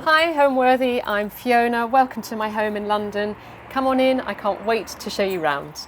Hi Homeworthy, I'm Fiona. Welcome to my home in London. Come on in, I can't wait to show you round.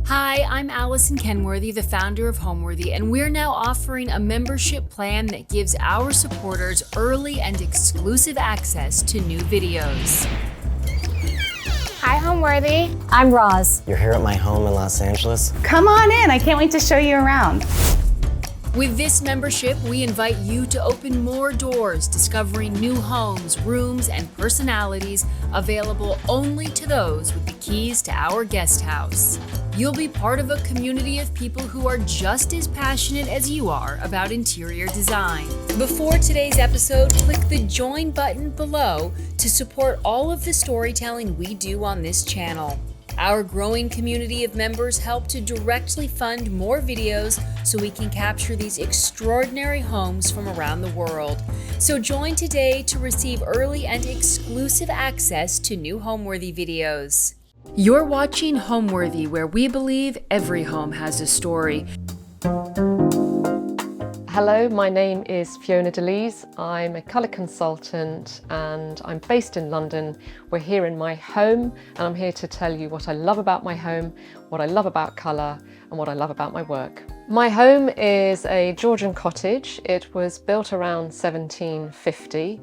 Hi, I'm Allison Kenworthy, the founder of Homeworthy, and we're now offering a membership plan that gives our supporters early and exclusive access to new videos. Hi, Homeworthy. I'm Roz. You're here at my home in Los Angeles. Come on in. I can't wait to show you around. With this membership, we invite you to open more doors, discovering new homes, rooms, and personalities available only to those with the keys to our guest house. You'll be part of a community of people who are just as passionate as you are about interior design. Before today's episode, click the join button below to support all of the storytelling we do on this channel. Our growing community of members help to directly fund more videos so we can capture these extraordinary homes from around the world. So join today to receive early and exclusive access to new Homeworthy videos. You're watching Homeworthy, where we believe every home has a story. Hello, my name is Fiona de Lys. I'm a colour consultant and I'm based in London. We're here in my home and I'm here to tell you what I love about my home, what I love about colour and what I love about my work. My home is a Georgian cottage. It was built around 1750.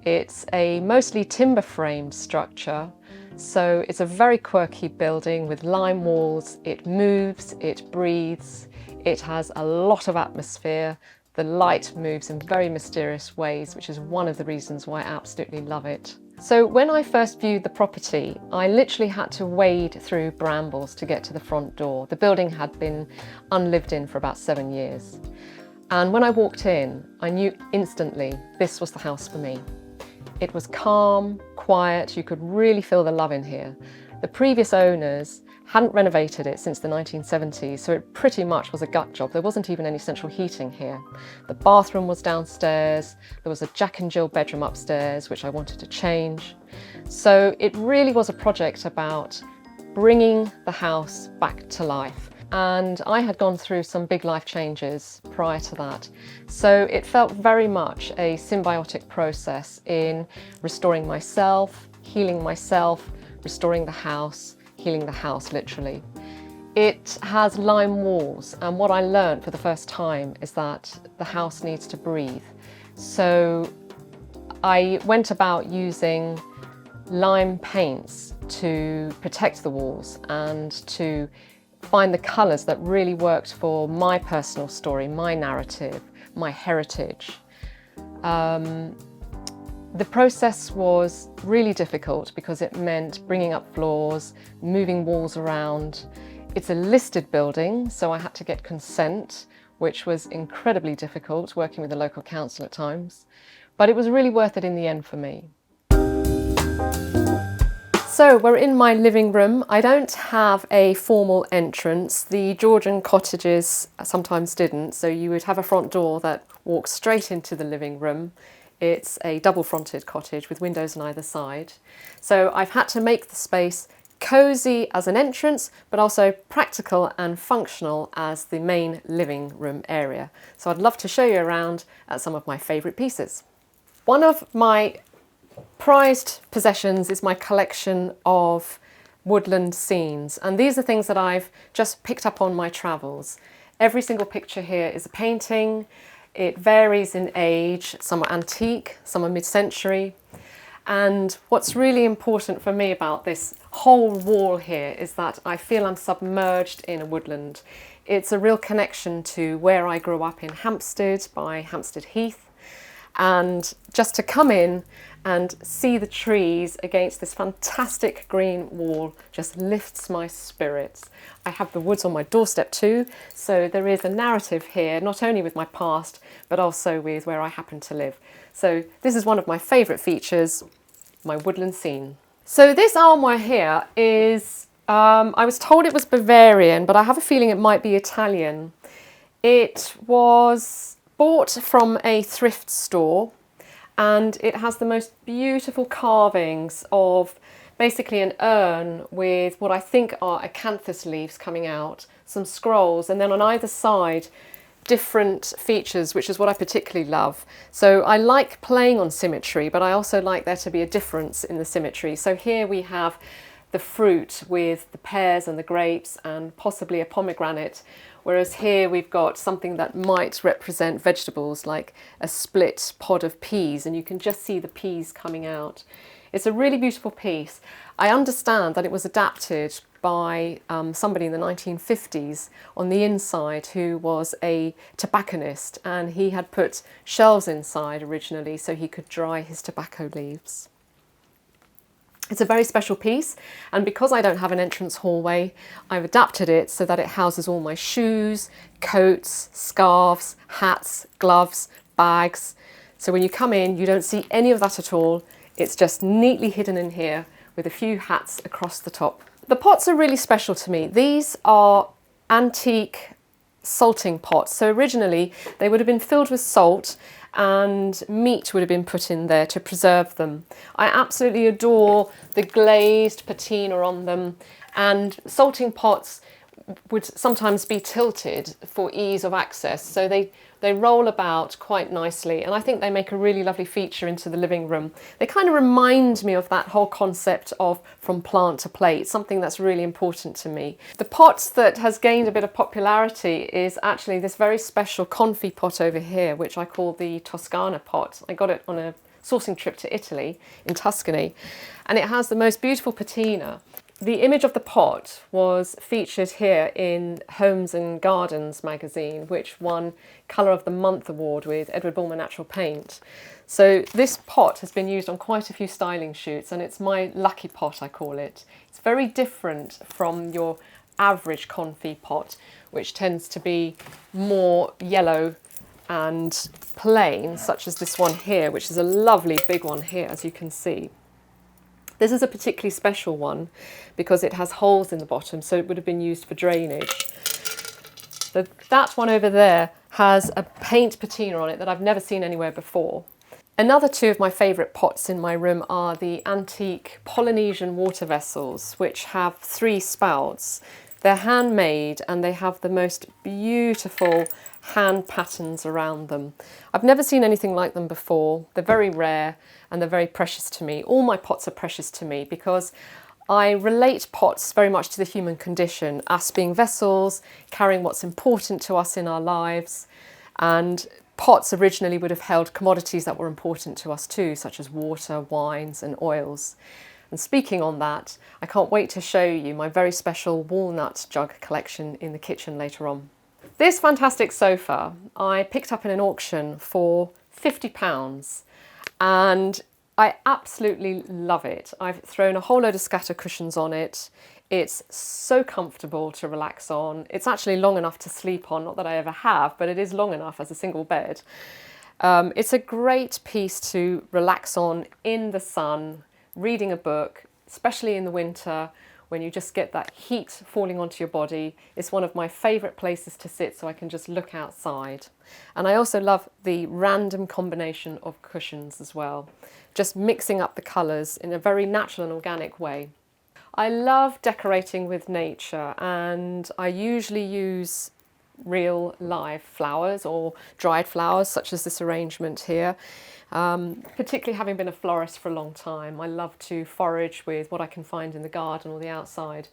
It's a mostly timber framed structure. So it's a very quirky building with lime walls. It moves, it breathes. It has a lot of atmosphere. The light moves in very mysterious ways, which is one of the reasons why I absolutely love it. So when I first viewed the property, I literally had to wade through brambles to get to the front door. The building had been unlived in for about 7 years. And when I walked in, I knew instantly this was the house for me. It was calm, quiet, you could really feel the love in here. The previous owners hadn't renovated it since the 1970s, so it pretty much was a gut job. There wasn't even any central heating here. The bathroom was downstairs, there was a Jack and Jill bedroom upstairs, which I wanted to change. So it really was a project about bringing the house back to life. And I had gone through some big life changes prior to that. So it felt very much a symbiotic process in restoring myself, healing myself, restoring the house, healing the house literally. It has lime walls, and what I learned for the first time is that the house needs to breathe. So I went about using lime paints to protect the walls and to find the colours that really worked for my personal story, my narrative, my heritage. The process was really difficult because it meant bringing up floors, moving walls around. It's a listed building, so I had to get consent, which was incredibly difficult, working with the local council at times. But it was really worth it in the end for me. So we're in my living room. I don't have a formal entrance. The Georgian cottages sometimes didn't, so you would have a front door that walks straight into the living room. It's a double-fronted cottage with windows on either side. So I've had to make the space cosy as an entrance, but also practical and functional as the main living room area. So I'd love to show you around at some of my favourite pieces. One of my prized possessions is my collection of woodland scenes, and these are things that I've just picked up on my travels. Every single picture here is a painting. It varies in age. Some are antique, some are mid-century. And what's really important for me about this whole wall here is that I feel I'm submerged in a woodland. It's a real connection to where I grew up in Hampstead by Hampstead Heath. And just to come in and see the trees against this fantastic green wall just lifts my spirits. I have the woods on my doorstep too, so there is a narrative here, not only with my past, but also with where I happen to live. So this is one of my favourite features, my woodland scene. So this armoire here is I was told it was Bavarian, but I have a feeling it might be Italian. It was bought from a thrift store, and it has the most beautiful carvings of basically an urn with what I think are acanthus leaves coming out, some scrolls, and then on either side different features, which is what I particularly love. So I like playing on symmetry, but I also like there to be a difference in the symmetry. So here we have the fruit with the pears and the grapes and possibly a pomegranate, whereas here we've got something that might represent vegetables like a split pod of peas, and you can just see the peas coming out. It's a really beautiful piece. I understand that it was adapted by somebody in the 1950s on the inside who was a tobacconist, and he had put shelves inside originally so he could dry his tobacco leaves. It's a very special piece, and because I don't have an entrance hallway, I've adapted it so that it houses all my shoes, coats, scarves, hats, gloves, bags. So when you come in, you don't see any of that at all. It's just neatly hidden in here with a few hats across the top. The pots are really special to me. These are antique salting pots. So originally they would have been filled with salt and meat would have been put in there to preserve them. I absolutely adore the glazed patina on them, and salting pots would sometimes be tilted for ease of access, so they roll about quite nicely, and I think they make a really lovely feature into the living room. They kind of remind me of that whole concept of from plant to plate, something that's really important to me. The pot that has gained a bit of popularity is actually this very special confit pot over here, which I call the Toscana pot. I got it on a sourcing trip to Italy in Tuscany, and it has the most beautiful patina. The image of the pot was featured here in Homes and Gardens magazine, which won Colour of the Month award with Edward Bulmer Natural Paint. So this pot has been used on quite a few styling shoots, and it's my lucky pot, I call it. It's very different from your average confit pot, which tends to be more yellow and plain, such as this one here, which is a lovely big one here, as you can see. This is a particularly special one because it has holes in the bottom, so it would have been used for drainage. That one over there has a paint patina on it that I've never seen anywhere before. Another two of my favourite pots in my room are the antique Polynesian water vessels, which have 3 spouts. They're handmade and they have the most beautiful hand patterns around them. I've never seen anything like them before. They're very rare and they're very precious to me. All my pots are precious to me because I relate pots very much to the human condition, us being vessels, carrying what's important to us in our lives, and pots originally would have held commodities that were important to us too, such as water, wines and oils. And speaking on that, I can't wait to show you my very special walnut jug collection in the kitchen later on. This fantastic sofa I picked up in an auction for £50 and I absolutely love it. I've thrown a whole load of scatter cushions on it. It's so comfortable to relax on. It's actually long enough to sleep on, not that I ever have, but it is long enough as a single bed. It's a great piece to relax on in the sun, reading a book, especially in the winter when you just get that heat falling onto your body. It's one of my favourite places to sit so I can just look outside. And I also love the random combination of cushions as well, just mixing up the colours in a very natural and organic way. I love decorating with nature, and I usually use real live flowers or dried flowers such as this arrangement here. Particularly having been a florist for a long time, I love to forage with what I can find in the garden or the outside.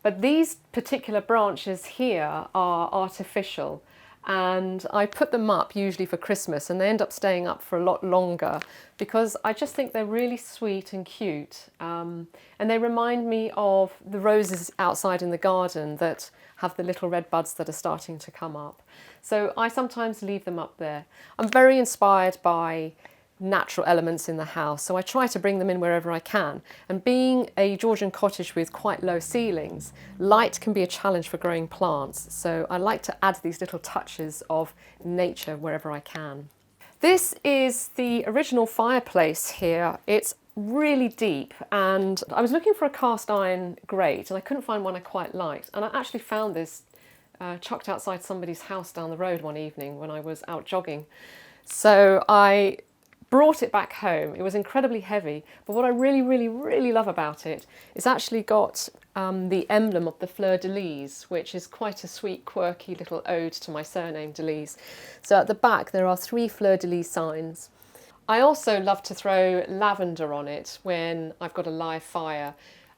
But these particular branches here are artificial, and I put them up usually for Christmas, and they end up staying up for a lot longer because I just think they're really sweet and cute, and they remind me of the roses outside in the garden that have the little red buds that are starting to come up. So I sometimes leave them up there. I'm very inspired by natural elements in the house, so I try to bring them in wherever I can. And being a Georgian cottage with quite low ceilings, light can be a challenge for growing plants, so I like to add these little touches of nature wherever I can. This is the original fireplace here. It's really deep, and I was looking for a cast iron grate and I couldn't find one I quite liked, and I actually found this chucked outside somebody's house down the road one evening when I was out jogging. So I brought it back home. It was incredibly heavy, but what I really love about it is actually got the emblem of the Fleur de Lys, which is quite a sweet, quirky little ode to my surname, de Lys. So at the back there are 3 Fleur de Lys signs. I also love to throw lavender on it when I've got a live fire.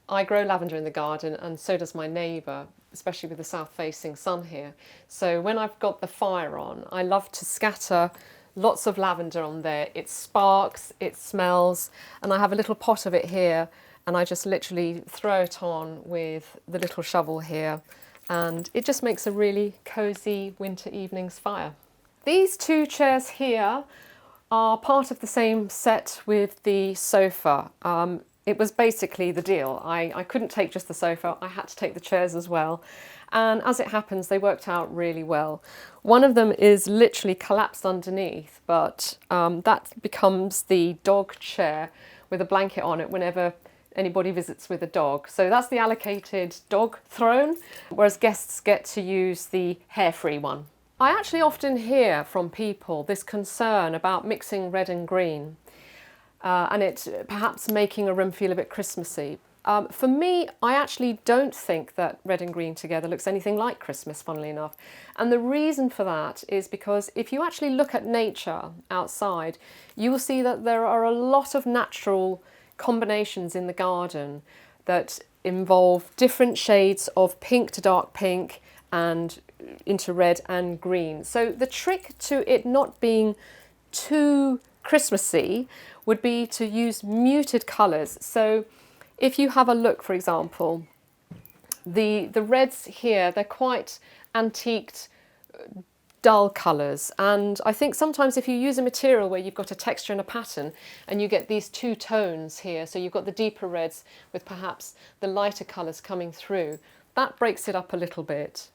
I grow lavender in the garden, and so does my neighbour, especially with the south-facing sun here. So when I've got the fire on, I love to scatter lots of lavender on there. It sparks, it smells, and I have a little pot of it here, and I just literally throw it on with the little shovel here, and it just makes a really cosy winter evening's fire. These 2 chairs here are part of the same set with the sofa. It was basically the deal. I couldn't take just the sofa, I had to take the chairs as well. And as it happens, they worked out really well. One of them is literally collapsed underneath, but that becomes the dog chair with a blanket on it whenever anybody visits with a dog. So that's the allocated dog throne, whereas guests get to use the hair-free one. I actually often hear from people this concern about mixing red and green and it perhaps making a room feel a bit Christmassy. For me, I actually don't think that red and green together looks anything like Christmas, funnily enough. And the reason for that is because if you actually look at nature outside, you will see that there are a lot of natural combinations in the garden that involve different shades of pink to dark pink and into red and green. So the trick to it not being too Christmassy would be to use muted colours. So if you have a look, for example, the reds here, they're quite antiqued, dull colours, and I think sometimes if you use a material where you've got a texture and a pattern and you get these 2 tones here, so you've got the deeper reds with perhaps the lighter colours coming through, that breaks it up a little bit.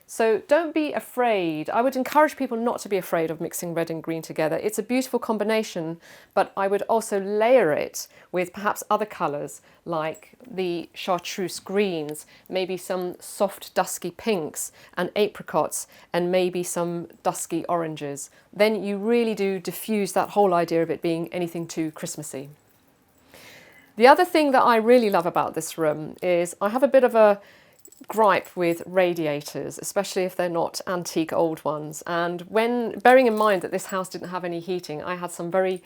So don't be afraid. I would encourage people not to be afraid of mixing red and green together. It's a beautiful combination, but I would also layer it with perhaps other colours like the chartreuse greens, maybe some soft dusky pinks and apricots, and maybe some dusky oranges. Then you really do diffuse that whole idea of it being anything too Christmassy. The other thing that I really love about this room is I have a bit of a gripe with radiators, especially if they're not antique old ones. And when bearing in mind that this house didn't have any heating, I had some very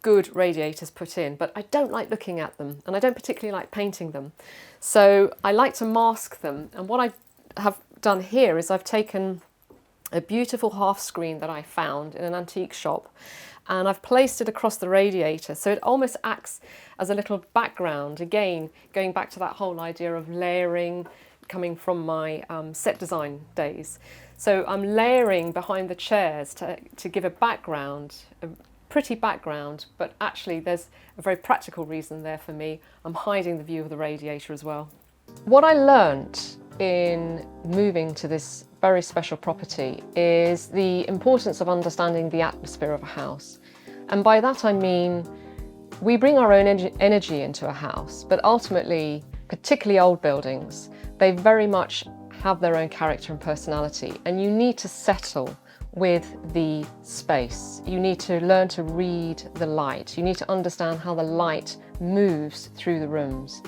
good radiators put in, but I don't like looking at them and I don't particularly like painting them. So I like to mask them. And what I have done here is I've taken a beautiful half screen that I found in an antique shop and I've placed it across the radiator, so it almost acts as a little background, again going back to that whole idea of layering coming from my set design days. So I'm layering behind the chairs to give a background, a pretty background, but actually there's a very practical reason there for me. I'm hiding the view of the radiator as well. What I learnt in moving to this very special property is the importance of understanding the atmosphere of a house. And by that I mean we bring our own energy into a house, but ultimately, particularly old buildings, they very much have their own character and personality, and you need to settle with the space. You need to learn to read the light. You need to understand how the light moves through the rooms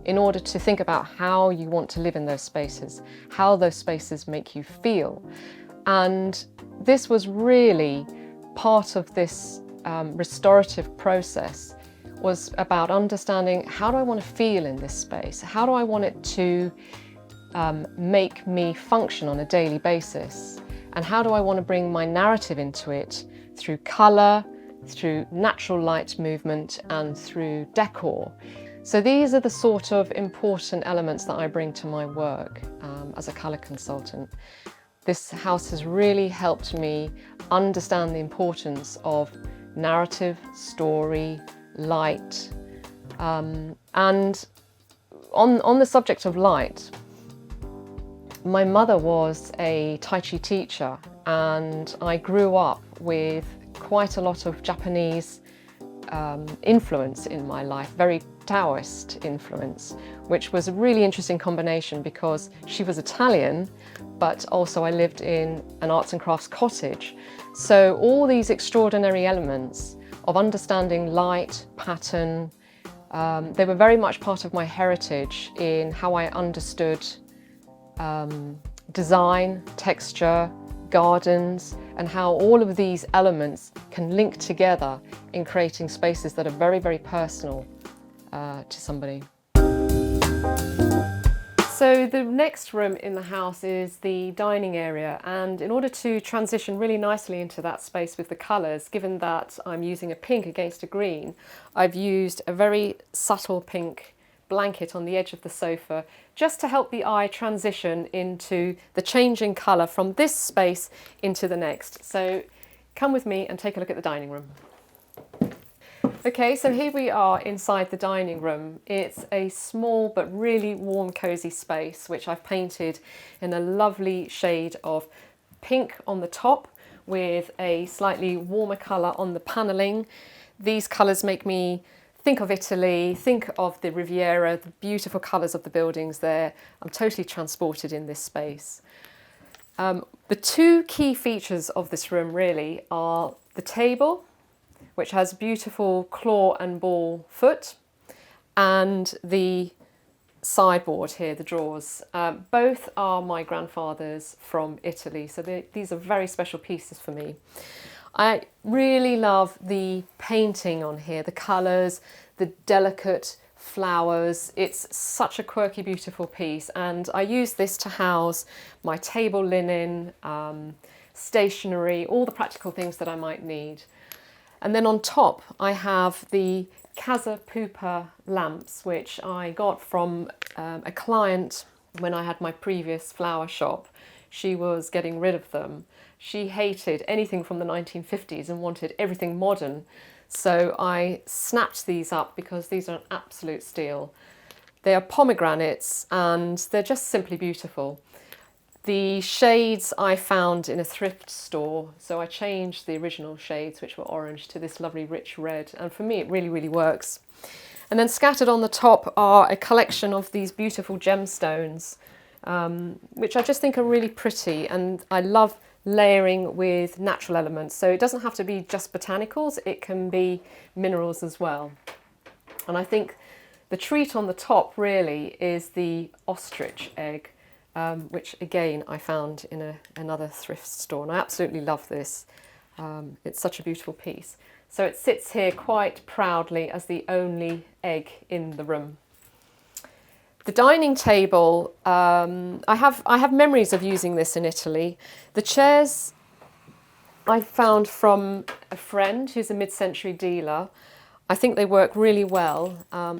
in order to think about how you want to live in those spaces, how those spaces make you feel. And this was really part of this restorative process, was about understanding how do I want to feel in this space? How do I want it to make me function on a daily basis? And how do I want to bring my narrative into it through colour, through natural light movement and through decor? So these are the sort of important elements that I bring to my work as a colour consultant. This house has really helped me understand the importance of narrative, story, light, and on the subject of light, my mother was a Tai Chi teacher and I grew up with quite a lot of Japanese influence in my life, very Taoist influence, which was a really interesting combination because she was Italian, but also I lived in an arts and crafts cottage. So all these extraordinary elements of understanding light, pattern, they were very much part of my heritage in how I understood design, texture, gardens, and how all of these elements can link together in creating spaces that are very, very personal to somebody. So the next room in the house is the dining area, and in order to transition really nicely into that space with the colours, given that I'm using a pink against a green, I've used a very subtle pink blanket on the edge of the sofa just to help the eye transition into the changing colour from this space into the next. So come with me and take a look at the dining room. Okay, so here we are inside the dining room. It's a small but really warm, cosy space which I've painted in a lovely shade of pink on the top with a slightly warmer colour on the panelling. These colours make me think of Italy, think of the Riviera, the beautiful colours of the buildings there. I'm totally transported in this space. The two key features of this room really are the table, which has beautiful claw and ball foot, and the sideboard here, the drawers. Both are my grandfather's from Italy, so these are very special pieces for me. I really love the painting on here, the colours, the delicate flowers. It's such a quirky, beautiful piece, and I use this to house my table linen, stationery, all the practical things that I might need. And then on top I have the Casa Pupa lamps, which I got from a client when I had my previous flower shop. She was getting rid of them. She hated anything from the 1950s and wanted everything modern. So I snapped these up because these are an absolute steal. They are pomegranates and they're just simply beautiful. The shades I found in a thrift store, so I changed the original shades, which were orange, to this lovely rich red, and for me it really, really works. And then scattered on the top are a collection of these beautiful gemstones, which I just think are really pretty, and I love layering with natural elements. So it doesn't have to be just botanicals, it can be minerals as well. And I think the treat on the top really is the ostrich egg, which again I found in another thrift store, and I absolutely love this. It's such a beautiful piece. So it sits here quite proudly as the only egg in the room. The dining table, I have memories of using this in Italy. The chairs I found from a friend who's a mid-century dealer. I think they work really well.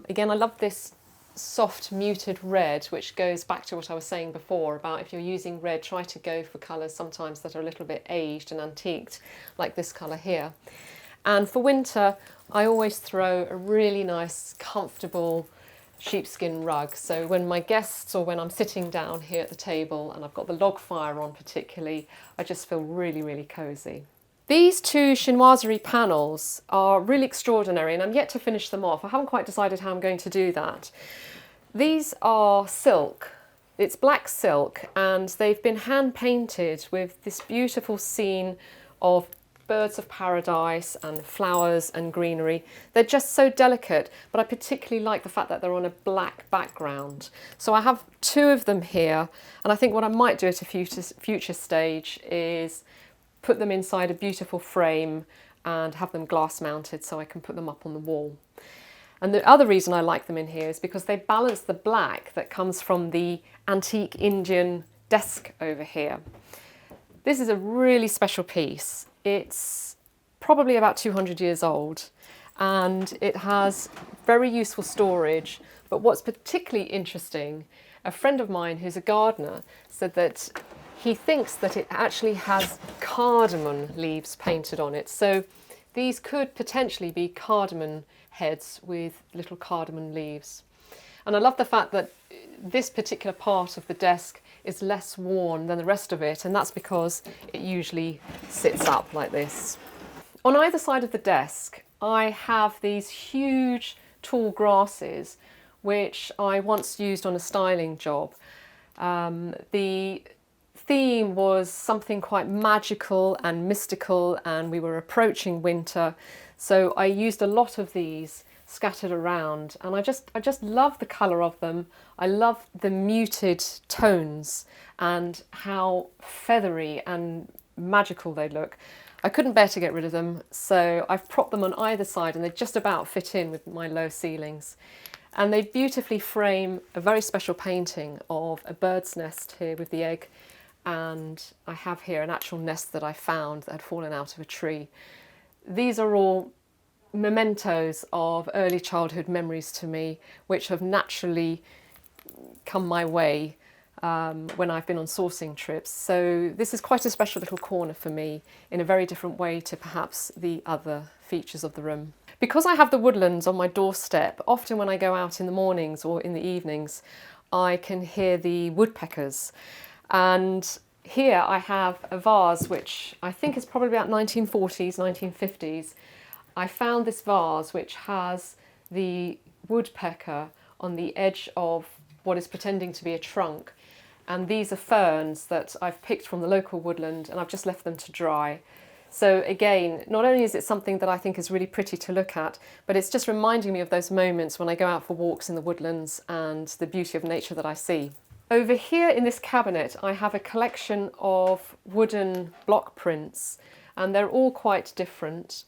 Again, I love this soft muted red, which goes back to what I was saying before about if you're using red, try to go for colours sometimes that are a little bit aged and antiqued, like this colour here. And for winter, I always throw a really nice, comfortable sheepskin rug. So when my guests or when I'm sitting down here at the table and I've got the log fire on particularly, I just feel really, really cosy. These two chinoiserie panels are really extraordinary, and I'm yet to finish them off. I haven't quite decided how I'm going to do that. These are silk. It's black silk, and they've been hand painted with this beautiful scene of birds of paradise and flowers and greenery. They're just so delicate, but I particularly like the fact that they're on a black background. So I have two of them here, and I think what I might do at a future stage is put them inside a beautiful frame and have them glass mounted so I can put them up on the wall. And the other reason I like them in here is because they balance the black that comes from the antique Indian desk over here. This is a really special piece. It's probably about 200 years old, and it has very useful storage. But what's particularly interesting, a friend of mine who's a gardener said that he thinks that it actually has cardamom leaves painted on it. So these could potentially be cardamom heads with little cardamom leaves. And I love the fact that this particular part of the desk is less worn than the rest of it, and that's because it usually sits up like this. On either side of the desk I have these huge tall grasses which I once used on a styling job. The theme was something quite magical and mystical, and we were approaching winter, so I used a lot of these scattered around, and I just love the colour of them. I love the muted tones and how feathery and magical they look. I couldn't bear to get rid of them, so I've propped them on either side, and they just about fit in with my low ceilings. And they beautifully frame a very special painting of a bird's nest here with the egg, and I have here an actual nest that I found that had fallen out of a tree. These are all mementos of early childhood memories to me, which have naturally come my way when I've been on sourcing trips. So this is quite a special little corner for me, in a very different way to perhaps the other features of the room. Because I have the woodlands on my doorstep, often when I go out in the mornings or in the evenings, I can hear the woodpeckers. And here I have a vase which I think is probably about 1940s, 1950s. I found this vase which has the woodpecker on the edge of what is pretending to be a trunk. And these are ferns that I've picked from the local woodland, and I've just left them to dry. So again, not only is it something that I think is really pretty to look at, but it's just reminding me of those moments when I go out for walks in the woodlands and the beauty of nature that I see. Over here in this cabinet, I have a collection of wooden block prints, and they're all quite different.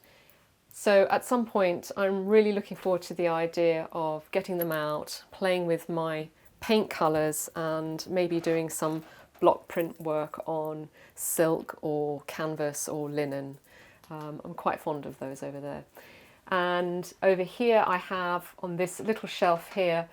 So at some point, I'm really looking forward to the idea of getting them out, playing with my paint colours, and maybe doing some block print work on silk or canvas or linen. I'm quite fond of those over there. And over here I have, on this little shelf here,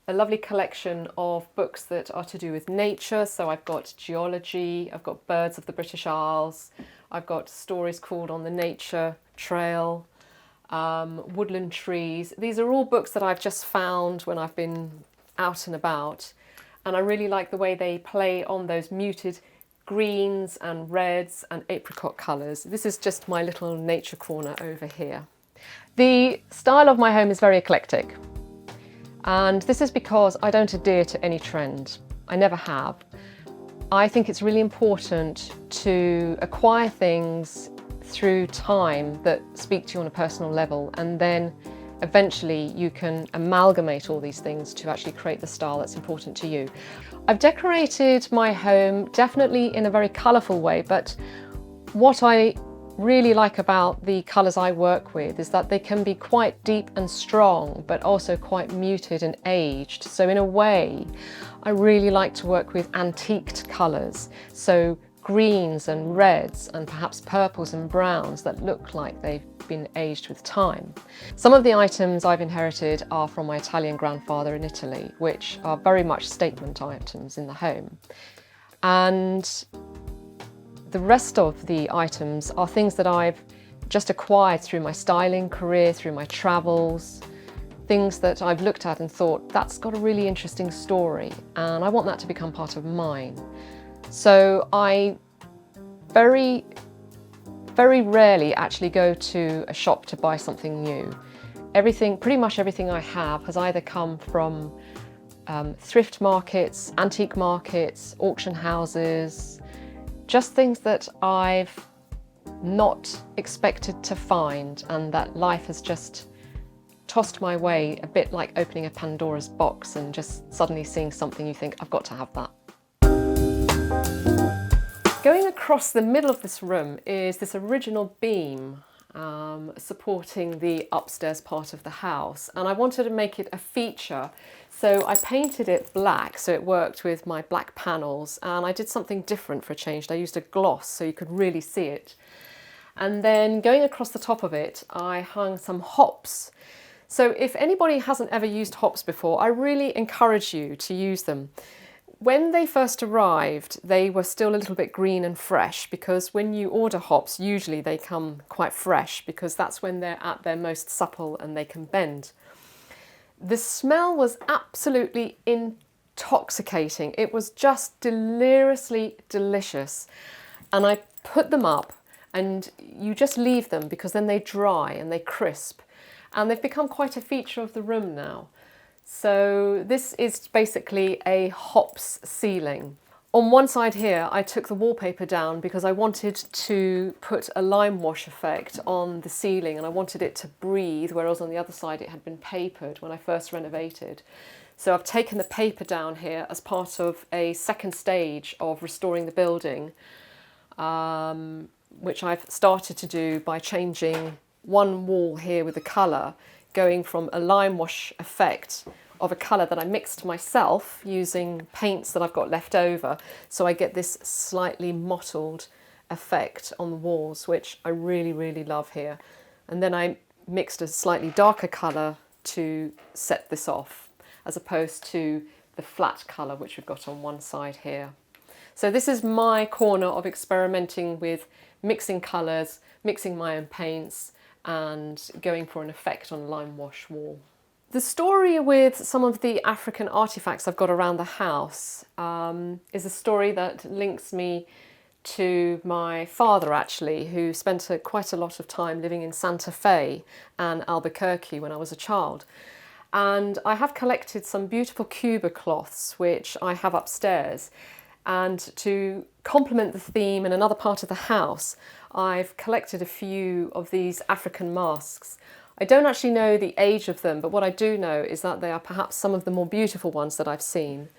a lovely collection of books that are to do with nature. So I've got geology, I've got birds of the British Isles, I've got stories called On the Nature Trail, woodland trees. These are all books that I've just found when I've been out and about. And I really like the way they play on those muted greens and reds and apricot colours. This is just my little nature corner over here. The style of my home is very eclectic. And this is because I don't adhere to any trend. I never have. I think it's really important to acquire things through time that speak to you on a personal level, and then eventually you can amalgamate all these things to actually create the style that's important to you. I've decorated my home definitely in a very colourful way, but what I really like about the colours I work with is that they can be quite deep and strong, but also quite muted and aged. So in a way, I really like to work with antiqued colours. So greens and reds and perhaps purples and browns that look like they've been aged with time. Some of the items I've inherited are from my Italian grandfather in Italy, which are very much statement items in the home. And the rest of the items are things that I've just acquired through my styling career, through my travels, things that I've looked at and thought, that's got a really interesting story, and I want that to become part of mine. So I very rarely actually go to a shop to buy something new. Pretty much everything I have has either come from thrift markets, antique markets, auction houses, just things that I've not expected to find and that life has just tossed my way, a bit like opening a Pandora's box and just suddenly seeing something you think, I've got to have that. Going across the middle of this room is this original beam supporting the upstairs part of the house, and I wanted to make it a feature, so I painted it black so it worked with my black panels, and I did something different for a change. I used a gloss so you could really see it. And then going across the top of it, I hung some hops. So if anybody hasn't ever used hops before, I really encourage you to use them. When they first arrived, they were still a little bit green and fresh, because when you order hops, usually they come quite fresh because that's when they're at their most supple and they can bend. The smell was absolutely intoxicating. It was just deliriously delicious. And I put them up and you just leave them because then they dry and they crisp, and they've become quite a feature of the room now. So this is basically a hops ceiling. On one side here, I took the wallpaper down because I wanted to put a lime wash effect on the ceiling and I wanted it to breathe, whereas on the other side it had been papered when I first renovated. So I've taken the paper down here as part of a second stage of restoring the building, which I've started to do by changing one wall here with the colour, going from a lime wash effect of a colour that I mixed myself using paints that I've got left over, so I get this slightly mottled effect on the walls, which I really, really love here. And then I mixed a slightly darker colour to set this off, as opposed to the flat colour which we've got on one side here. So this is my corner of experimenting with mixing colours, mixing my own paints, and going for an effect on a lime wash wall. The story with some of the African artifacts I've got around the house is a story that links me to my father, actually, who spent quite a lot of time living in Santa Fe and Albuquerque when I was a child. And I have collected some beautiful Cuba cloths, which I have upstairs. And to complement the theme in another part of the house, I've collected a few of these African masks. I don't actually know the age of them, but what I do know is that they are perhaps some of the more beautiful ones that I've seen.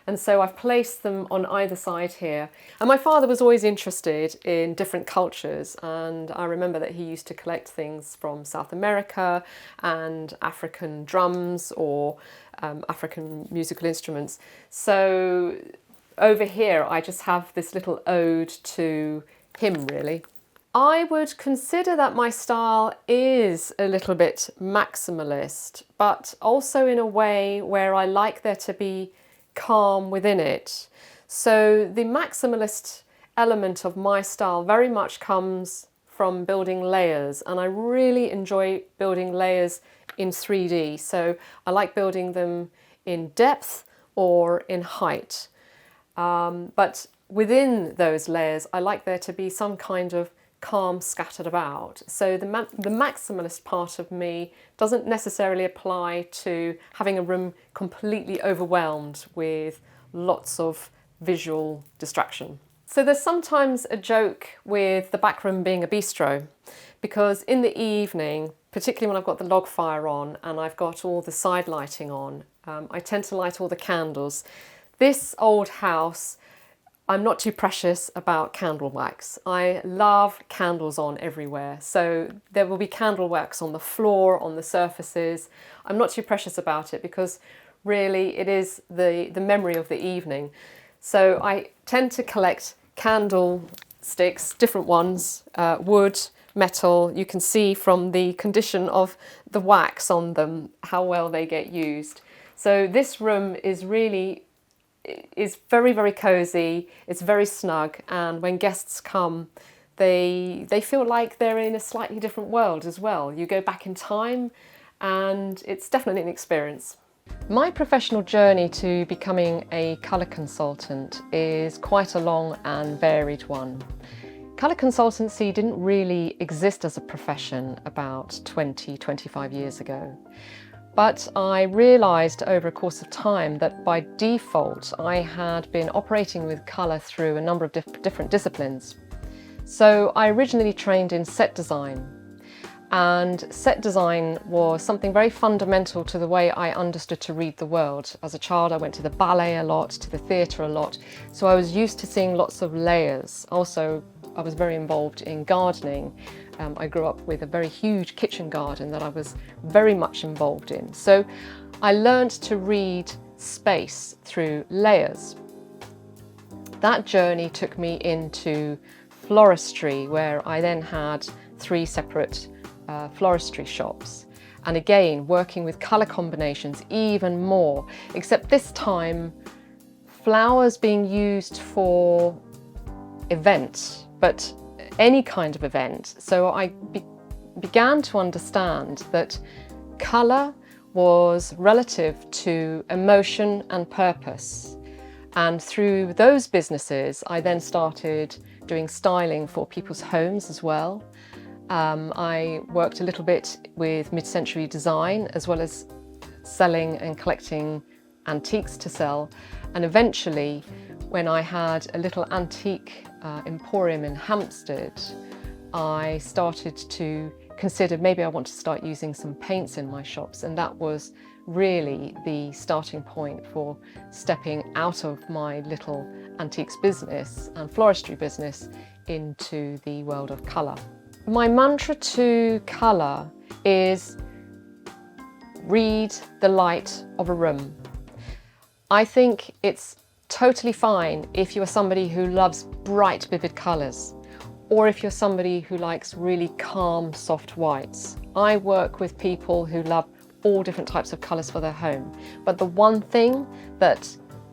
And so I've placed them on either side here. And my father was always interested in different cultures, and I remember that he used to collect things from South America and African drums or African musical instruments. So over here I just have this little ode to him, really. I would consider that my style is a little bit maximalist, but also in a way where I like there to be calm within it. So the maximalist element of my style very much comes from building layers, and I really enjoy building layers in 3D. So I like building them in depth or in height. But within those layers, I like there to be some kind of calm scattered about. So the maximalist part of me doesn't necessarily apply to having a room completely overwhelmed with lots of visual distraction. So there's sometimes a joke with the back room being a bistro, because in the evening, particularly when I've got the log fire on and I've got all the side lighting on, I tend to light all the candles. This old house, I'm not too precious about candle wax. I love candles on everywhere. So there will be candle wax on the floor, on the surfaces. I'm not too precious about it because really it is the memory of the evening. So I tend to collect candle sticks, different ones, wood, metal. You can see from the condition of the wax on them how well they get used. So this room is very, very cozy, it's very snug, and when guests come, they feel like they're in a slightly different world as well. You go back in time and it's definitely an experience. My professional journey to becoming a colour consultant is quite a long and varied one. Colour consultancy didn't really exist as a profession about 25 years ago. But I realised over a course of time that by default I had been operating with colour through a number of different disciplines. So I originally trained in set design, and set design was something very fundamental to the way I understood to read the world. As a child I went to the ballet a lot, to the theatre a lot, so I was used to seeing lots of layers. Also, I was very involved in gardening. I grew up with a very huge kitchen garden that I was very much involved in. So I learned to read space through layers. That journey took me into floristry, where I then had 3 separate floristry shops. And again, working with colour combinations even more, except this time flowers being used for events, but any kind of event. So I began to understand that colour was relative to emotion and purpose. And through those businesses, I then started doing styling for people's homes as well. I worked a little bit with mid-century design as well as selling and collecting antiques to sell. And eventually, when I had a little antique emporium in Hampstead, I started to consider maybe I want to start using some paints in my shops, and that was really the starting point for stepping out of my little antiques business and floristry business into the world of colour. My mantra to colour is read the light of a room. I think it's totally fine if you are somebody who loves bright, vivid colours, or if you're somebody who likes really calm, soft whites. I work with people who love all different types of colours for their home. But the one thing that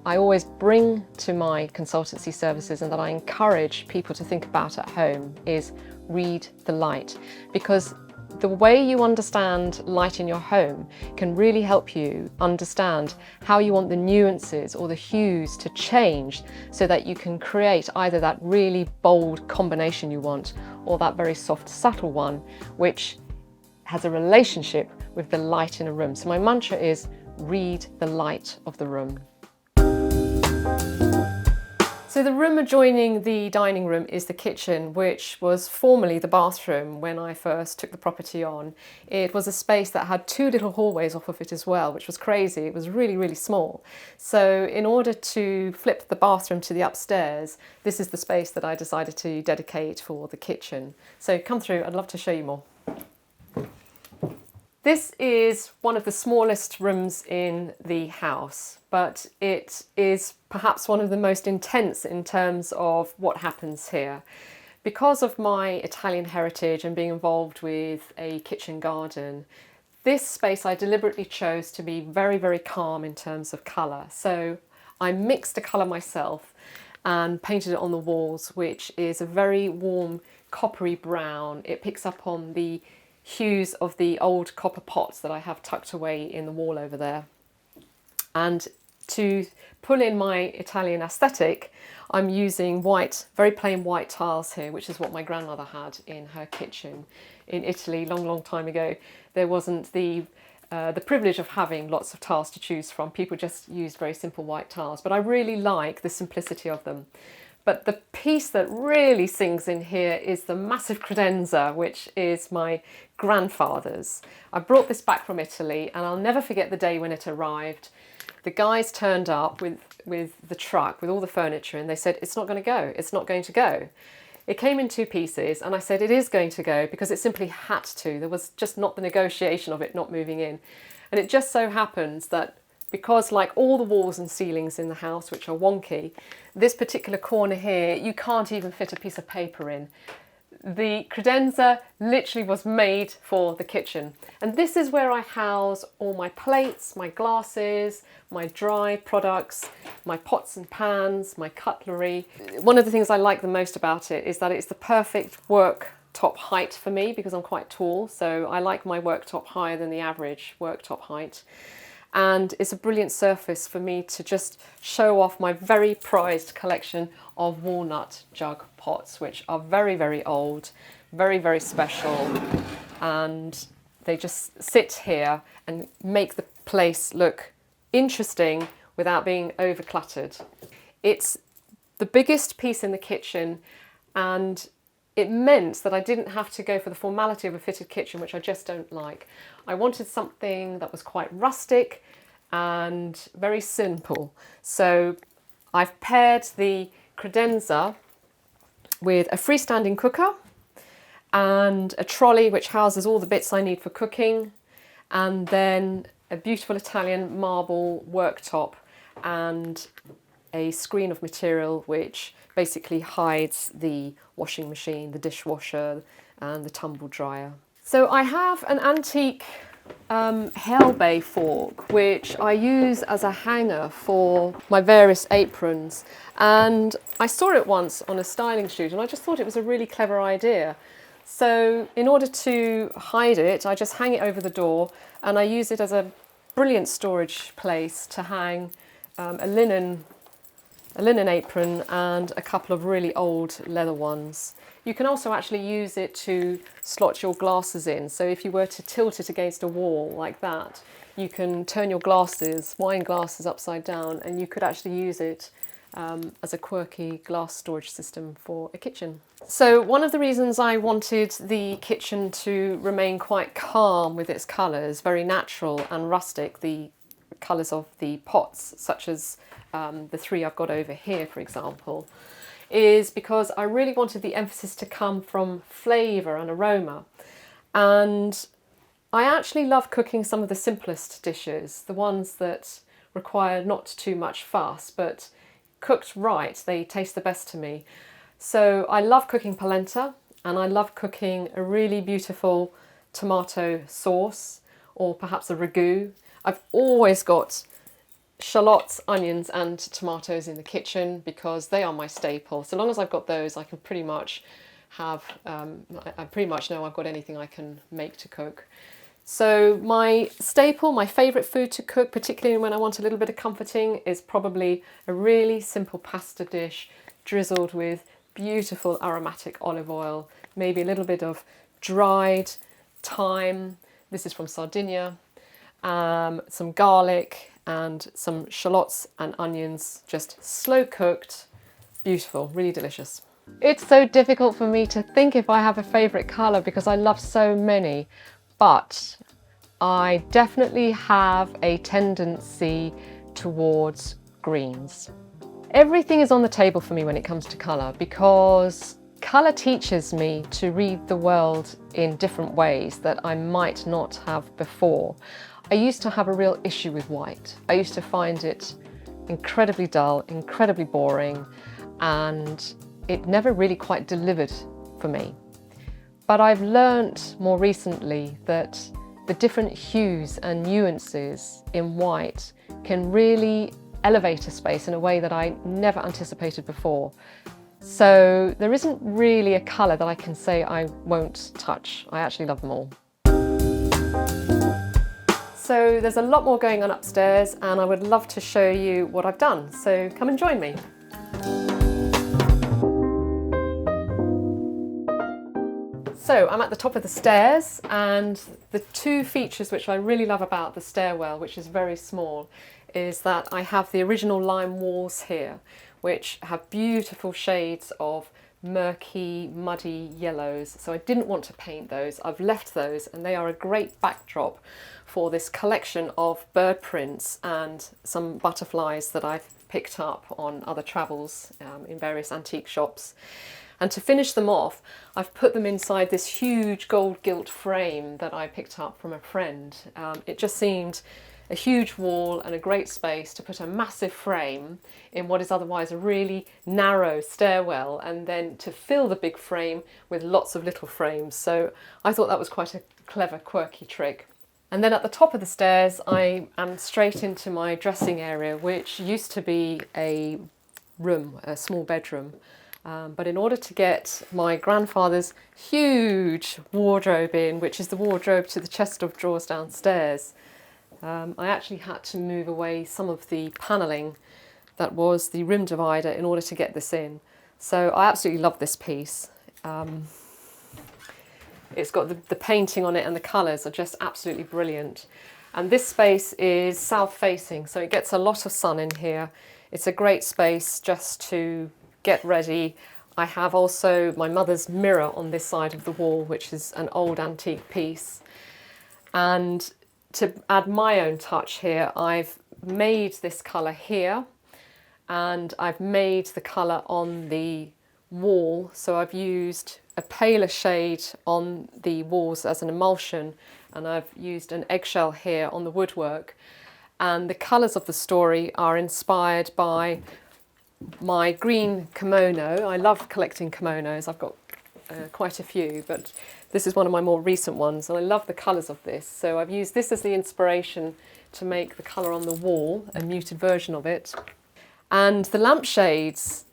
I always bring to my consultancy services and that I encourage people to think about at home is read the light. Because the way you understand light in your home can really help you understand how you want the nuances or the hues to change so that you can create either that really bold combination you want or that very soft, subtle one, which has a relationship with the light in a room. So my mantra is read the light of the room. So the room adjoining the dining room is the kitchen, which was formerly the bathroom when I first took the property on. It was a space that had 2 little hallways off of it as well, which was crazy. It was really, really small. So in order to flip the bathroom to the upstairs, this is the space that I decided to dedicate for the kitchen. So come through, I'd love to show you more. This is one of the smallest rooms in the house, but it is perhaps one of the most intense in terms of what happens here. Because of my Italian heritage and being involved with a kitchen garden, this space I deliberately chose to be very, very calm in terms of colour. So I mixed a colour myself and painted it on the walls, which is a very warm coppery brown. It picks up on the hues of the old copper pots that I have tucked away in the wall over there. And to pull in my Italian aesthetic, I'm using white, very plain white tiles here, which is what my grandmother had in her kitchen. In Italy, long, long time ago, there wasn't the privilege of having lots of tiles to choose from. People just used very simple white tiles, but I really like the simplicity of them. But the piece that really sings in here is the massive credenza, which is my grandfather's. I brought this back from Italy and I'll never forget the day when it arrived. The guys turned up with the truck, with all the furniture, and they said, it's not going to go, it's not going to go. It came in 2 pieces and I said, it is going to go, because it simply had to. There was just not the negotiation of it not moving in. And it just so happens that because, like all the walls and ceilings in the house, which are wonky, this particular corner here, you can't even fit a piece of paper in. The credenza literally was made for the kitchen. And this is where I house all my plates, my glasses, my dry products, my pots and pans, my cutlery. One of the things I like the most about it is that it's the perfect worktop height for me, because I'm quite tall. So I like my worktop higher than the average worktop height. And it's a brilliant surface for me to just show off my very prized collection of walnut jug pots, which are very, very old, very, very special, and they just sit here and make the place look interesting without being over cluttered. It's the biggest piece in the kitchen, and it meant that I didn't have to go for the formality of a fitted kitchen, which I just don't like. I wanted something that was quite rustic and very simple. So I've paired the credenza with a freestanding cooker and a trolley which houses all the bits I need for cooking, and then a beautiful Italian marble worktop and a screen of material which basically hides the washing machine, the dishwasher and the tumble dryer. So I have an antique Hellbay fork which I use as a hanger for my various aprons, and I saw it once on a styling shoot and I just thought it was a really clever idea. So in order to hide it, I just hang it over the door, and I use it as a brilliant storage place to hang a linen a linen apron and a couple of really old leather ones. You can also actually use it to slot your glasses in. So if you were to tilt it against a wall like that, you can turn your glasses, wine glasses, upside down, and you could actually use it as a quirky glass storage system for a kitchen. So one of the reasons I wanted the kitchen to remain quite calm with its colours, very natural and rustic, the colours of the pots, such as the three I've got over here, for example, is because I really wanted the emphasis to come from flavour and aroma. And I actually love cooking some of the simplest dishes, the ones that require not too much fuss, but cooked right, they taste the best to me. So I love cooking polenta, and I love cooking a really beautiful tomato sauce, or perhaps a ragu. I've always got shallots, onions and tomatoes in the kitchen because they are my staple. So long as I've got those, I can pretty much have, I pretty much know I've got anything I can make to cook. So my staple, my favourite food to cook, particularly when I want a little bit of comforting, is probably a really simple pasta dish drizzled with beautiful aromatic olive oil, maybe a little bit of dried thyme, this is from Sardinia, some garlic and some shallots and onions, just slow cooked, beautiful, really delicious. It's so difficult for me to think if I have a favourite colour because I love so many. But I definitely have a tendency towards greens. Everything is on the table for me when it comes to colour because colour teaches me to read the world in different ways that I might not have before. I used to have a real issue with white. I used to find it incredibly dull, incredibly boring, and it never really quite delivered for me. But I've learnt more recently that the different hues and nuances in white can really elevate a space in a way that I never anticipated before. So there isn't really a colour that I can say I won't touch. I actually love them all. So there's a lot more going on upstairs and I would love to show you what I've done. So come and join me. So I'm at the top of the stairs, and the two features which I really love about the stairwell, which is very small, is that I have the original lime walls here, which have beautiful shades of murky, muddy yellows. So I didn't want to paint those. I've left those, and they are a great backdrop for this collection of bird prints and some butterflies that I've picked up on other travels in various antique shops. And to finish them off, I've put them inside this huge gold gilt frame that I picked up from a friend. It just seemed a huge wall and a great space to put a massive frame in what is otherwise a really narrow stairwell, and then to fill the big frame with lots of little frames. So I thought that was quite a clever, quirky trick. And then at the top of the stairs, I am straight into my dressing area, which used to be a room, a small bedroom. But in order to get my grandfather's huge wardrobe in, which is the wardrobe to the chest of drawers downstairs, I actually had to move away some of the panelling that was the rim divider in order to get this in. So I absolutely love this piece. It's got the painting on it, and the colours are just absolutely brilliant. And this space is south facing, so it gets a lot of sun in here. It's a great space just to get ready. I have also my mother's mirror on this side of the wall, which is an old antique piece. And to add my own touch here, I've made this colour here, and I've made the colour on the wall. So I've used a paler shade on the walls as an emulsion, and I've used an eggshell here on the woodwork. And the colours of the story are inspired by my green kimono. I love collecting kimonos. I've got quite a few, but this is one of my more recent ones, and I love the colours of this. So I've used this as the inspiration to make the colour on the wall, a muted version of it. And the lampshades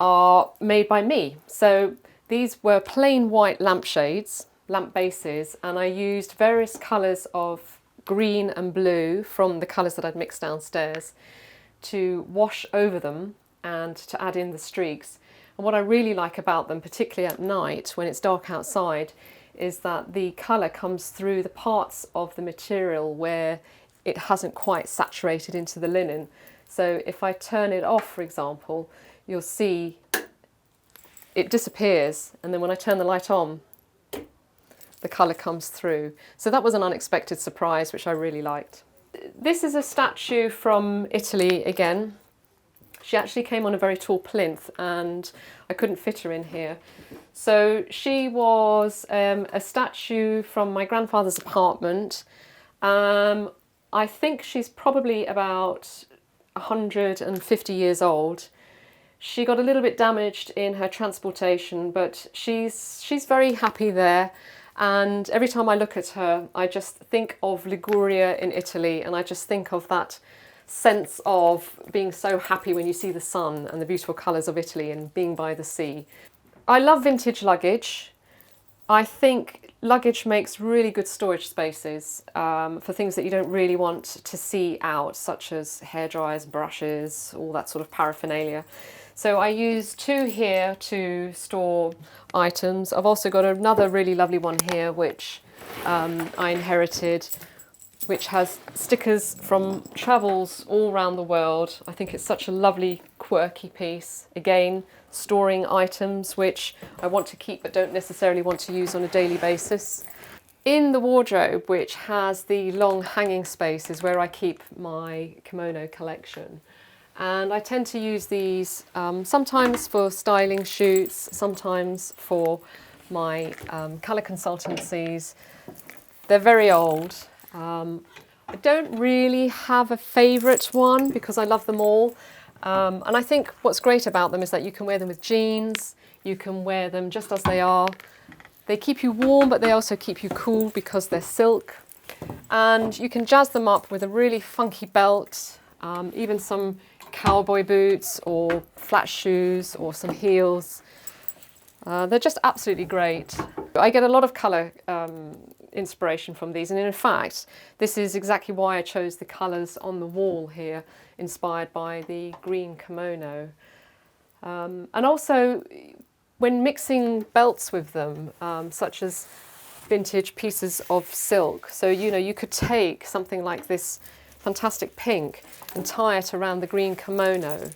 are made by me. So these were plain white lampshades, lamp bases, and I used various colours of green and blue from the colours that I'd mixed downstairs to wash over them and to add in the streaks. And what I really like about them, particularly at night when it's dark outside, is that the colour comes through the parts of the material where it hasn't quite saturated into the linen. So if I turn it off, for example, you'll see it disappears, and then when I turn the light on, the colour comes through. So that was an unexpected surprise, which I really liked. This is a statue from Italy again. She actually came on a very tall plinth and I couldn't fit her in here. So she was a statue from my grandfather's apartment. I think she's probably about 150 years old. She got a little bit damaged in her transportation, but she's very happy there. And every time I look at her, I just think of Liguria in Italy, and I just think of that sense of being so happy when you see the sun and the beautiful colours of Italy and being by the sea. I love vintage luggage. I think luggage makes really good storage spaces for things that you don't really want to see out, such as hairdryers, brushes, all that sort of paraphernalia. So I use two here to store items. I've also got another really lovely one here which I inherited, which has stickers from travels all around the world. I think it's such a lovely, quirky piece. Again, storing items which I want to keep but don't necessarily want to use on a daily basis. In the wardrobe, which has the long hanging space, is where I keep my kimono collection. And I tend to use these sometimes for styling shoots, sometimes for my colour consultancies. They're very old. I don't really have a favourite one because I love them all. And I think what's great about them is that you can wear them with jeans, you can wear them just as they are. They keep you warm, but they also keep you cool because they're silk. And you can jazz them up with a really funky belt, even some cowboy boots or flat shoes or some heels. They're just absolutely great. I get a lot of colour inspiration from these, and in fact this is exactly why I chose the colours on the wall here, inspired by the green kimono. And also when mixing belts with them, such as vintage pieces of silk, so you could take something like this fantastic pink and tie it around the green kimono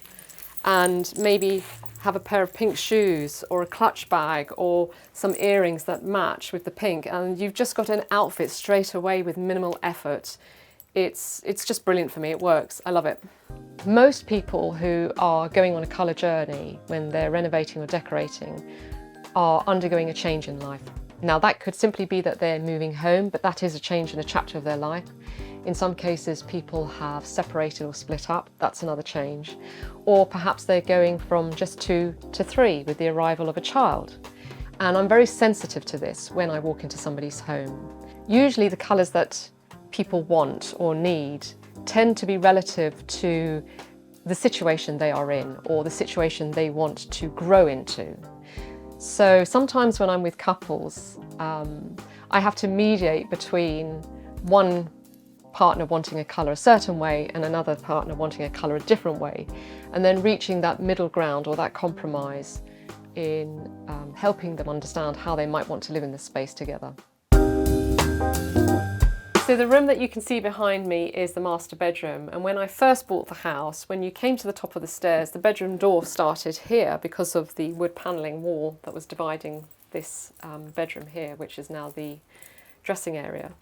and maybe have a pair of pink shoes or a clutch bag or some earrings that match with the pink, and you've just got an outfit straight away with minimal effort. It's just brilliant for me. It works. I love it. Most people who are going on a colour journey when they're renovating or decorating are undergoing a change in life. Now that could simply be that they're moving home, but that is a change in a chapter of their life. In some cases, people have separated or split up. That's another change. Or perhaps they're going from just 2 to 3 with the arrival of a child. And I'm very sensitive to this when I walk into somebody's home. Usually the colours that people want or need tend to be relative to the situation they are in or the situation they want to grow into. So sometimes when I'm with couples, I have to mediate between one partner wanting a colour a certain way and another partner wanting a colour a different way, and then reaching that middle ground or that compromise in helping them understand how they might want to live in this space together. So the room that you can see behind me is the master bedroom, and when I first bought the house, when you came to the top of the stairs, the bedroom door started here because of the wood panelling wall that was dividing this bedroom here, which is now the dressing area.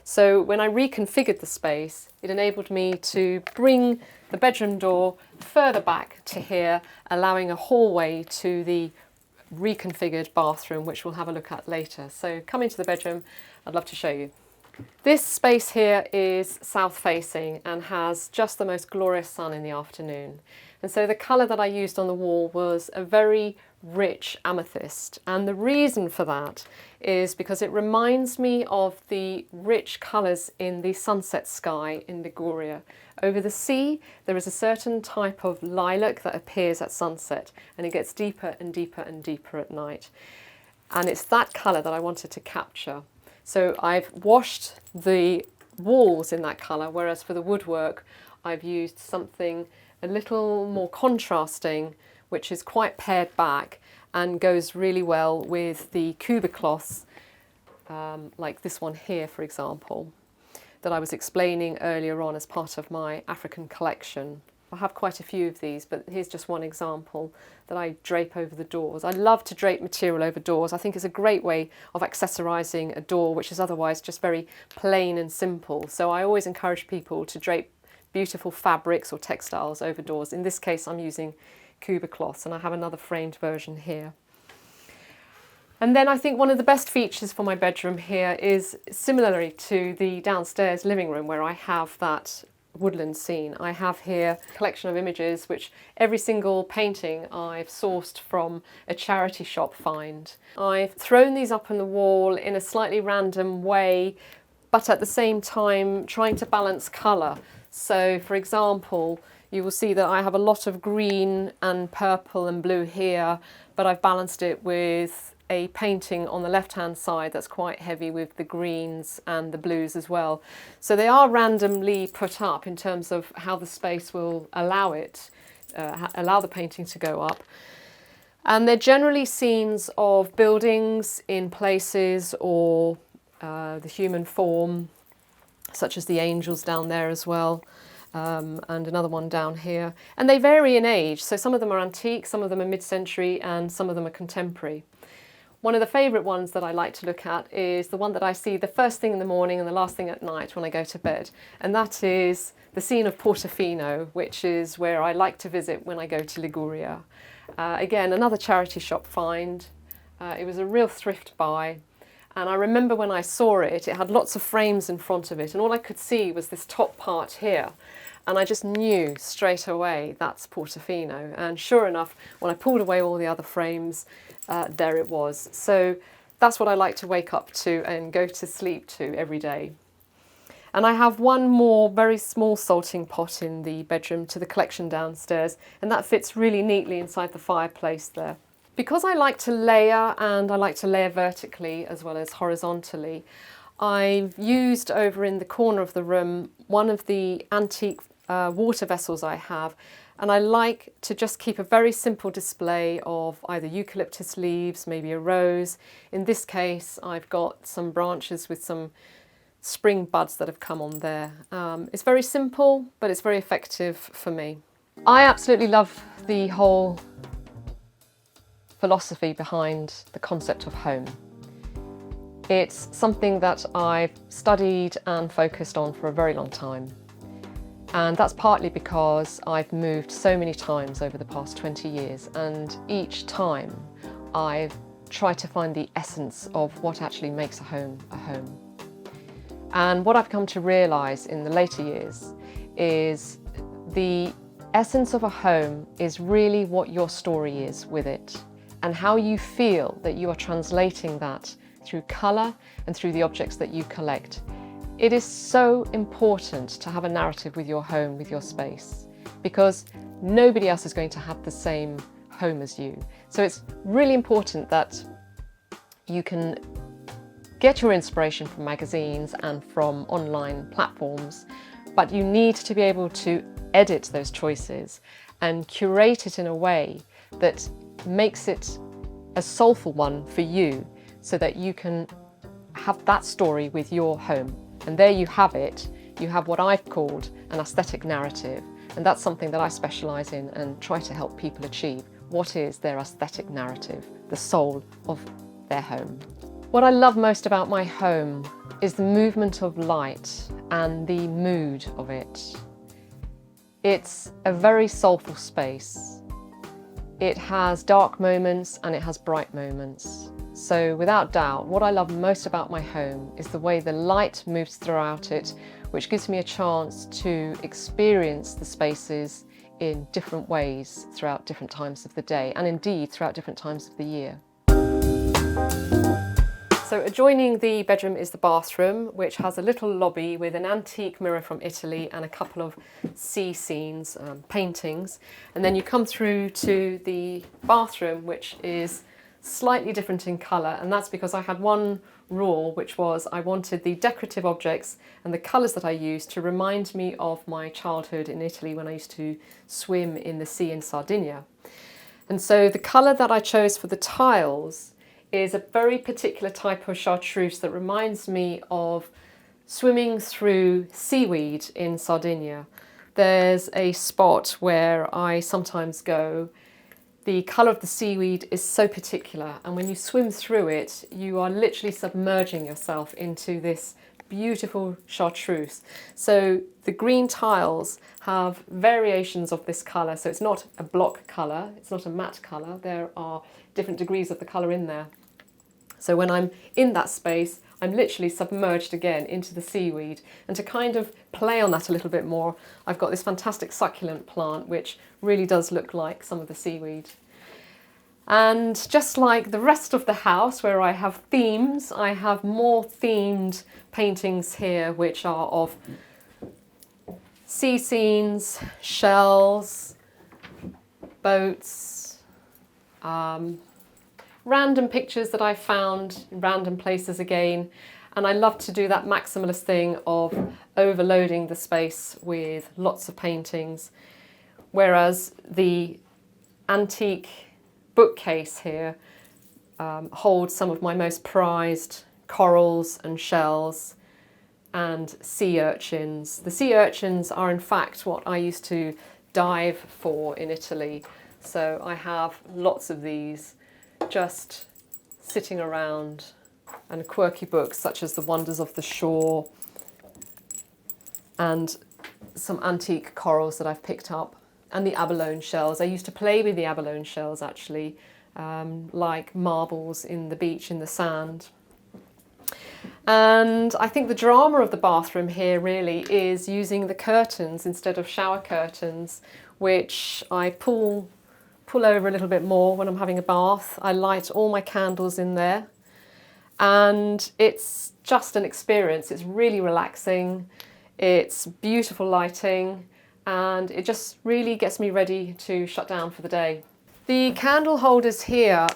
So when I reconfigured the space, it enabled me to bring the bedroom door further back to here, allowing a hallway to the reconfigured bathroom, which we'll have a look at later. So come into the bedroom, I'd love to show you. This space here is south facing and has just the most glorious sun in the afternoon. And so the colour that I used on the wall was a very rich amethyst, and the reason for that is because it reminds me of the rich colours in the sunset sky in Liguria. Over the sea there is a certain type of lilac that appears at sunset, and it gets deeper and deeper and deeper at night, and it's that colour that I wanted to capture. So I've washed the walls in that colour, whereas for the woodwork I've used something a little more contrasting, which is quite pared back and goes really well with the Cuba cloths, like this one here, for example, that I was explaining earlier on as part of my African collection. I have quite a few of these, but here's just one example that I drape over the doors. I love to drape material over doors. I think it's a great way of accessorising a door, which is otherwise just very plain and simple. So I always encourage people to drape beautiful fabrics or textiles over doors. In this case, I'm using Cuba cloths, and I have another framed version here. And then I think one of the best features for my bedroom here is similarly to the downstairs living room, where I have that woodland scene. I have here a collection of images which every single painting I've sourced from a charity shop find. I've thrown these up on the wall in a slightly random way, but at the same time trying to balance colour. So for example, you will see that I have a lot of green and purple and blue here, but I've balanced it with a painting on the left-hand side that's quite heavy with the greens and the blues as well. So they are randomly put up in terms of how the space will allow it, allow the painting to go up. And they're generally scenes of buildings in places or the human form, such as the angels down there as well. And another one down here. And they vary in age. So some of them are antique, some of them are mid-century, and some of them are contemporary. One of the favourite ones that I like to look at is the one that I see the first thing in the morning and the last thing at night when I go to bed. And that is the scene of Portofino, which is where I like to visit when I go to Liguria. Again, another charity shop find. It was a real thrift buy. And I remember when I saw it, it had lots of frames in front of it, and all I could see was this top part here. And I just knew straight away that's Portofino. And sure enough, when I pulled away all the other frames, there it was. So that's what I like to wake up to and go to sleep to every day. And I have one more very small salting pot in the bedroom to the collection downstairs, and that fits really neatly inside the fireplace there. Because I like to layer, and I like to layer vertically as well as horizontally, I've used over in the corner of the room one of the antique water vessels I have, and I like to just keep a very simple display of either eucalyptus leaves, maybe a rose. In this case, I've got some branches with some spring buds that have come on there. It's very simple, but it's very effective for me. I absolutely love the whole philosophy behind the concept of home. It's something that I've studied and focused on for a very long time. And that's partly because I've moved so many times over the past 20 years, and each time I've tried to find the essence of what actually makes a home a home. And what I've come to realise in the later years is the essence of a home is really what your story is with it, and how you feel that you are translating that through colour and through the objects that you collect. It is so important to have a narrative with your home, with your space, because nobody else is going to have the same home as you. So it's really important that you can get your inspiration from magazines and from online platforms, but you need to be able to edit those choices and curate it in a way that makes it a soulful one for you, so that you can have that story with your home. And there you have it. You have what I've called an aesthetic narrative, and that's something that I specialise in and try to help people achieve. What is their aesthetic narrative, the soul of their home? What I love most about my home is the movement of light and the mood of it. It's a very soulful space. It has dark moments and it has bright moments. So without doubt, what I love most about my home is the way the light moves throughout it, which gives me a chance to experience the spaces in different ways throughout different times of the day, and indeed throughout different times of the year. So adjoining the bedroom is the bathroom, which has a little lobby with an antique mirror from Italy and a couple of sea scenes, paintings. And then you come through to the bathroom, which is slightly different in colour, and that's because I had one rule, which was I wanted the decorative objects and the colours that I used to remind me of my childhood in Italy when I used to swim in the sea in Sardinia. And so the colour that I chose for the tiles is a very particular type of chartreuse that reminds me of swimming through seaweed in Sardinia. There's a spot where I sometimes go. The colour of the seaweed is so particular, and when you swim through it, you are literally submerging yourself into this beautiful chartreuse. So the green tiles have variations of this colour, so it's not a block colour, it's not a matte colour, there are different degrees of the colour in there. So when I'm in that space, I'm literally submerged again into the seaweed. And to kind of play on that a little bit more, I've got this fantastic succulent plant which really does look like some of the seaweed. And just like the rest of the house where I have themes, I have more themed paintings here which are of sea scenes, shells, boats, random pictures that I found in random places again. And I love to do that maximalist thing of overloading the space with lots of paintings. Whereas the antique bookcase here holds some of my most prized corals and shells and sea urchins. The sea urchins are in fact what I used to dive for in Italy. So I have lots of these just sitting around, and quirky books such as The Wonders of the Shore and some antique corals that I've picked up, and the abalone shells. I used to play with the abalone shells actually, like marbles in the beach in the sand. And I think the drama of the bathroom here really is using the curtains instead of shower curtains, which I pull over a little bit more when I'm having a bath. I light all my candles in there, and it's just an experience. It's really relaxing, it's beautiful lighting, and it just really gets me ready to shut down for the day. The candle holders here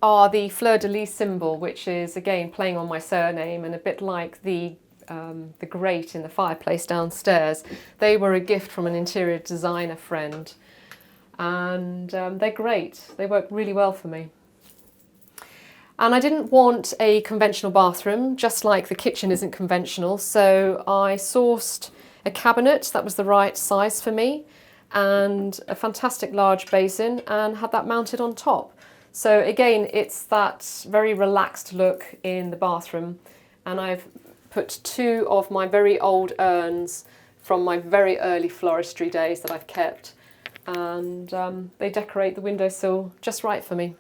are the Fleur de Lys symbol, which is again playing on my surname, and a bit like the grate in the fireplace downstairs. They were a gift from an interior designer friend, and they're great. They work really well for me. And I didn't want a conventional bathroom, just like the kitchen isn't conventional, so I sourced a cabinet that was the right size for me and a fantastic large basin, and had that mounted on top. So again, it's that very relaxed look in the bathroom, and I've put two of my very old urns from my very early floristry days that I've kept, and they decorate the windowsill just right for me.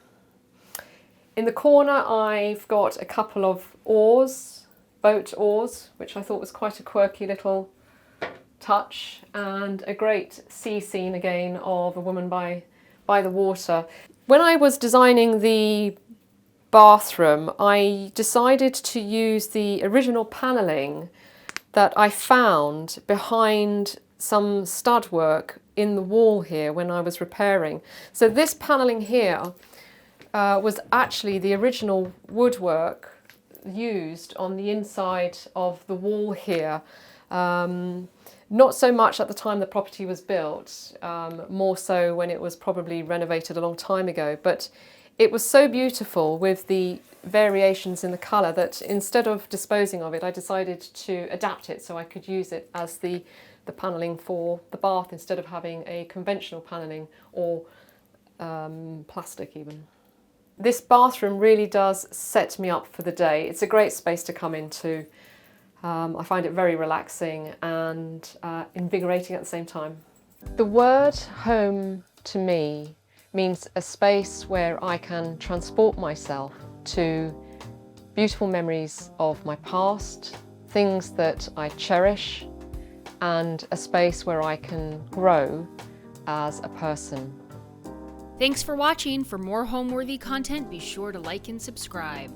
In the corner I've got a couple of oars, boat oars, which I thought was quite a quirky little touch, and a great sea scene again of a woman by the water. When I was designing the bathroom, I decided to use the original panelling that I found behind some stud work in the wall here when I was repairing. So this panelling here was actually the original woodwork used on the inside of the wall here. Not so much at the time the property was built, more so when it was probably renovated a long time ago, but it was so beautiful with the variations in the colour that instead of disposing of it, I decided to adapt it so I could use it as the panelling for the bath instead of having a conventional panelling or plastic even. This bathroom really does set me up for the day. It's a great space to come into. I find it very relaxing and invigorating at the same time. The word home to me means a space where I can transport myself to beautiful memories of my past, things that I cherish, and a space where I can grow as a person. Thanks for watching. For more Homeworthy content, be sure to like and subscribe.